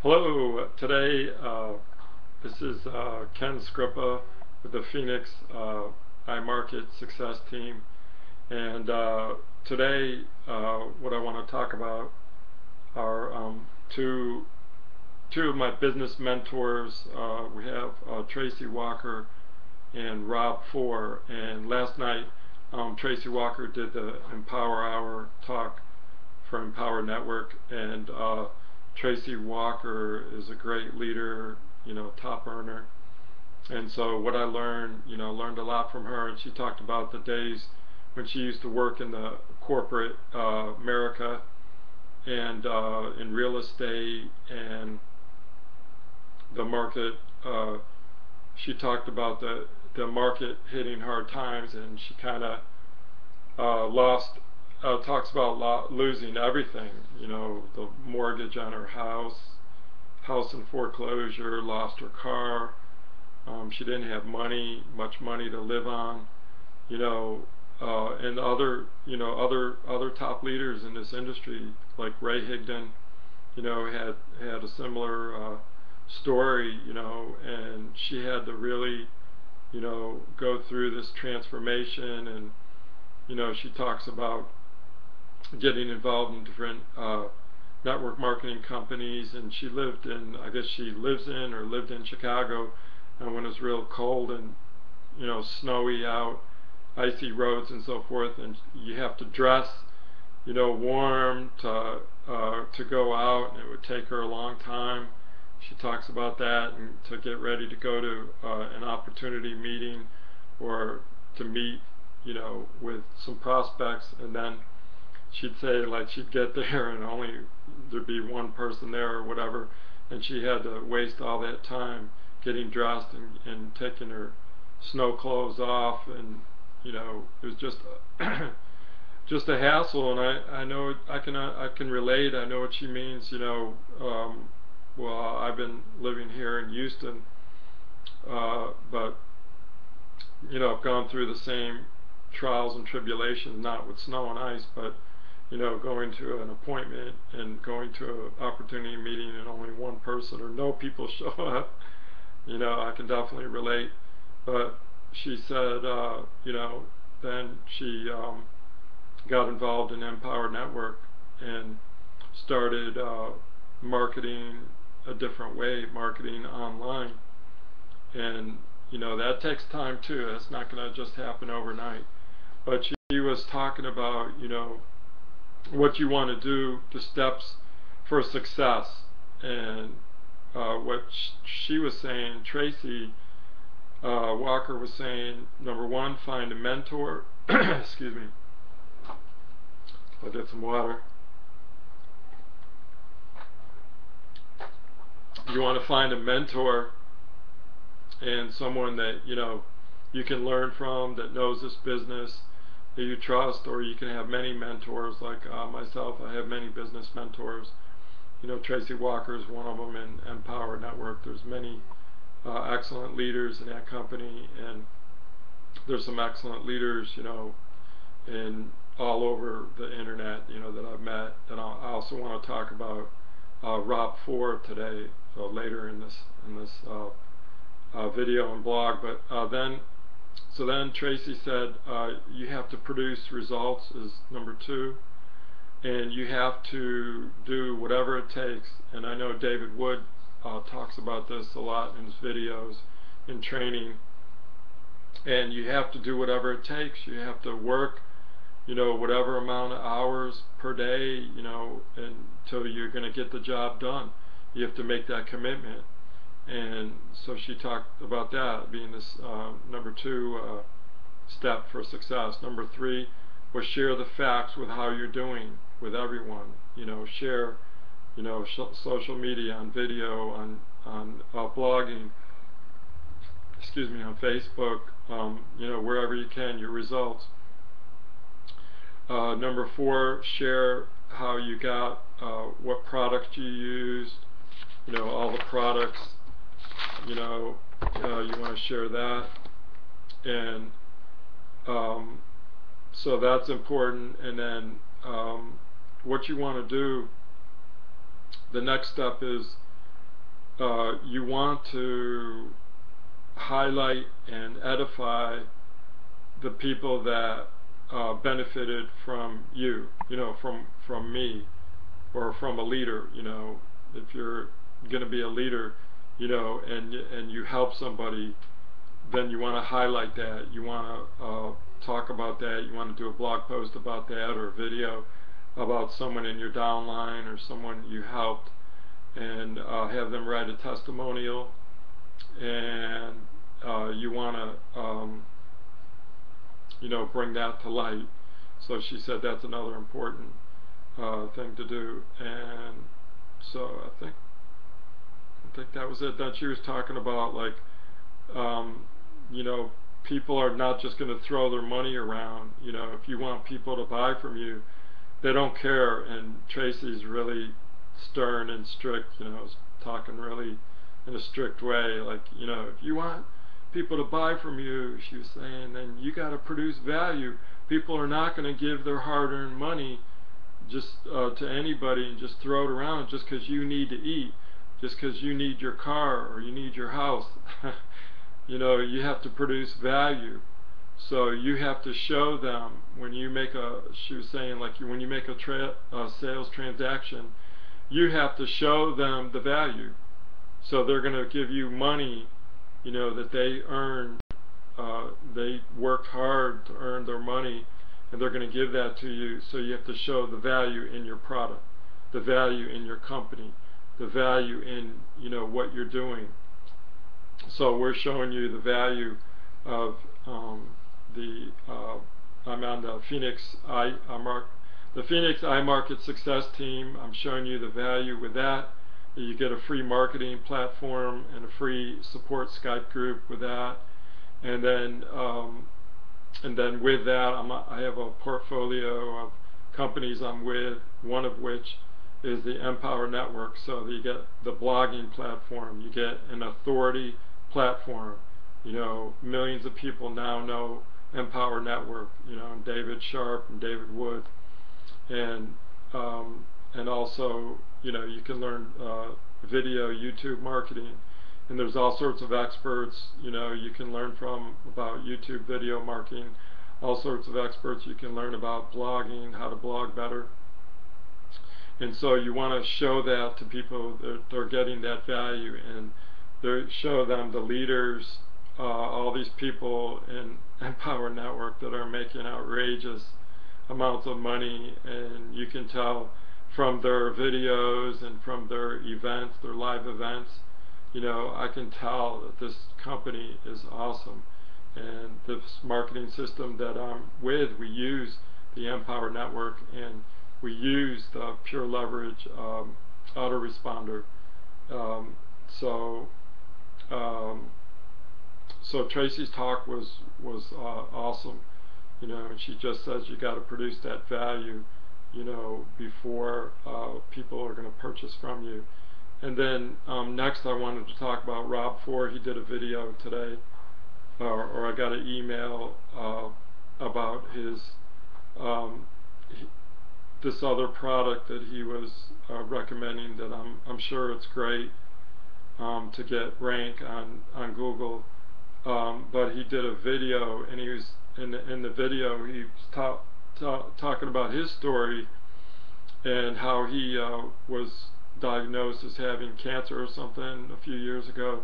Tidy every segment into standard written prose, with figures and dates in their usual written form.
Hello, today this is Ken Scrippa with the Phoenix iMarket Success Team, and today what I want to talk about are two of my business mentors. We have Tracy Walker and Rob Fore, and last night Tracy Walker did the Empower Hour talk for Empower Network, and Tracy Walker is a great leader, top earner. And so what I learned, learned a lot from her. And she talked about the days when she used to work in the corporate America and in real estate and the market. She talked about the market hitting hard times, and she kind of lost. Talks about losing everything. The mortgage on her house in foreclosure, lost her car. She didn't have much money to live on. And other top leaders in this industry, like Ray Higdon, had a similar story. And she had to really, go through this transformation. And she talks about getting involved in different network marketing companies, and I guess she lives in or lived in Chicago, and when it's real cold and snowy out, icy roads and so forth, and you have to dress warm to go out, and it would take her a long time. She talks about that, and to get ready to go to an opportunity meeting or to meet with some prospects, and then she'd say, like, she'd get there and only there'd be one person there or whatever, and she had to waste all that time getting dressed and taking her snow clothes off, and it was just just a hassle. And I know I can relate. I know what she means. Well, I've been living here in Houston, but I've gone through the same trials and tribulations, not with snow and ice, but going to an appointment and going to an opportunity meeting and only one person or no people show up. I can definitely relate. But she said, then she got involved in Empower Network and started marketing a different way, marketing online. And that takes time too. That's not going to just happen overnight. But she was talking about what you want to do, the steps for success. And what she was saying, Tracy Walker was saying, number one, find a mentor. Excuse me. I'll get some water. You want to find a mentor and someone that you can learn from, that knows this business, that you trust, or you can have many mentors. Like myself, I have many business mentors. Tracy Walker is one of them in Empower Network. There's many excellent leaders in that company, and there's some excellent leaders, in all over the internet, that I've met. And I also want to talk about Rob Fore today, so later in this video and blog. But then Tracy said you have to produce results is number two, and you have to do whatever it takes. And I know David Wood talks about this a lot in his videos, in training. And you have to do whatever it takes. You have to work, whatever amount of hours per day, until you're going to get the job done. You have to make that commitment. And so she talked about that being this number two step for success. Number three was share the facts with how you're doing with everyone. Share, social media, on video, on blogging, on Facebook, wherever you can, your results. Number four, share how you got, what products you used, all the products, you want to share that. And so that's important. And then what you want to do, the next step is you want to highlight and edify the people that benefited from you, from me, or from a leader. If you're going to be a leader, and you help somebody, then you want to highlight that. You want to talk about that. You want to do a blog post about that, or a video about someone in your downline or someone you helped, and have them write a testimonial. And you want to bring that to light. So she said that's another important thing to do. And so I think that was it. Then she was talking about, like, people are not just going to throw their money around. If you want people to buy from you, they don't care. And Tracy's really stern and strict, talking really in a strict way. Like, if you want people to buy from you, she was saying, then you got to produce value. People are not going to give their hard-earned money just to anybody and just throw it around just because you need to eat, just because you need your car or you need your house. You have to produce value. So you have to show them when you make she was saying, like, when you make a sales transaction, you have to show them the value. So they're going to give you money, that they earned. They worked hard to earn their money, and they're going to give that to you. So you have to show the value in your product, the value in your company, the value in what you're doing. So we're showing you the value of I'm on the Phoenix iMarket Success Team. I'm showing you the value with that. You get a free marketing platform and a free support Skype group with that. And then with that, I have a portfolio of companies I'm with, one of which is the Empower Network. So you get the blogging platform, you get an authority platform. Millions of people now know Empower Network, and David Sharp and David Wood. And also, you can learn video, YouTube marketing. And there's all sorts of experts, you can learn from about YouTube video marketing, all sorts of experts you can learn about blogging, how to blog better. And so you want to show that to people that they're getting that value, and show them the leaders, all these people in Empower Network that are making outrageous amounts of money, and you can tell from their videos and from their events, their live events, I can tell that this company is awesome. And this marketing system that I'm with, we use the Empower Network, and we use the Pure Leverage autoresponder. So Tracy's talk was awesome, and she just says you got to produce that value, before people are going to purchase from you. And then next I wanted to talk about Rob Fore. He did a video today, or I got an email about this other product that he was recommending, that I'm sure it's great to get rank on Google. But he did a video, and he was in the video he was talking about his story and how he was diagnosed as having cancer or something a few years ago,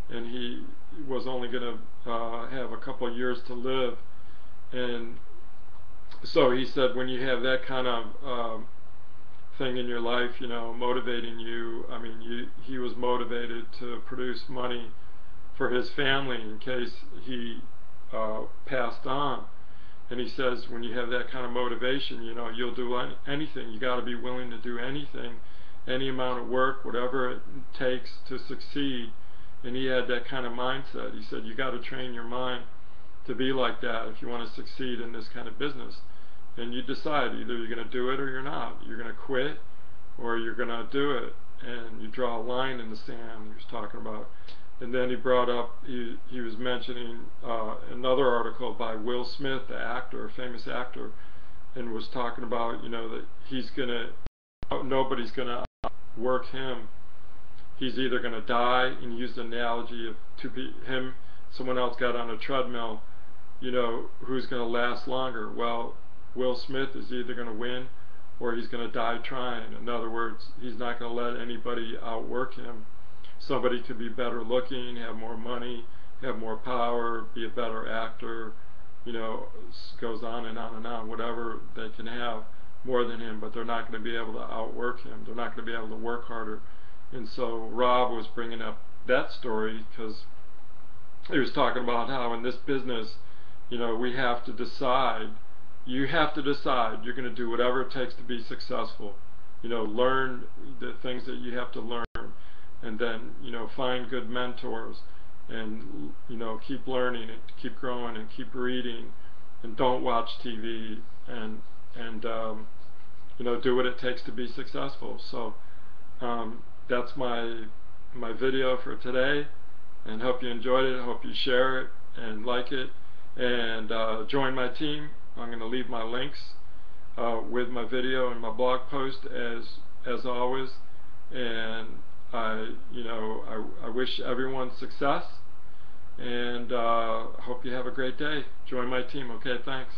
and he was only going to have a couple of years to live. And so he said, when you have that kind of thing in your life, motivating you, he was motivated to produce money for his family in case he passed on. And he says, when you have that kind of motivation, you'll do anything. You got to be willing to do anything, any amount of work, whatever it takes to succeed. And he had that kind of mindset. He said, you got to train your mind to be like that if you want to succeed in this kind of business. And you decide, either you're going to do it or you're not. You're going to quit or you're going to do it. And you draw a line in the sand, he was talking about. And then he brought up, he was mentioning another article by Will Smith, the actor, a famous actor, and was talking about, that nobody's going to work him. he's either going to die, and use the analogy of someone else got on a treadmill, who's going to last longer? Well, Will Smith is either going to win or he's going to die trying. In other words, he's not going to let anybody outwork him. Somebody could be better looking, have more money, have more power, be a better actor, goes on and on and on, whatever they can have more than him, but they're not going to be able to outwork him. They're not going to be able to work harder. And so Rob was bringing up that story because he was talking about how in this business, we have to decide. You have to decide you're going to do whatever it takes to be successful. Learn the things that you have to learn, and then find good mentors, and keep learning and keep growing and keep reading, and don't watch TV, and do what it takes to be successful. So that's my video for today, and hope you enjoyed it. I hope you share it and like it, and join my team. I'm going to leave my links with my video and my blog post as always, and I wish everyone success, and hope you have a great day. Join my team. Okay, thanks.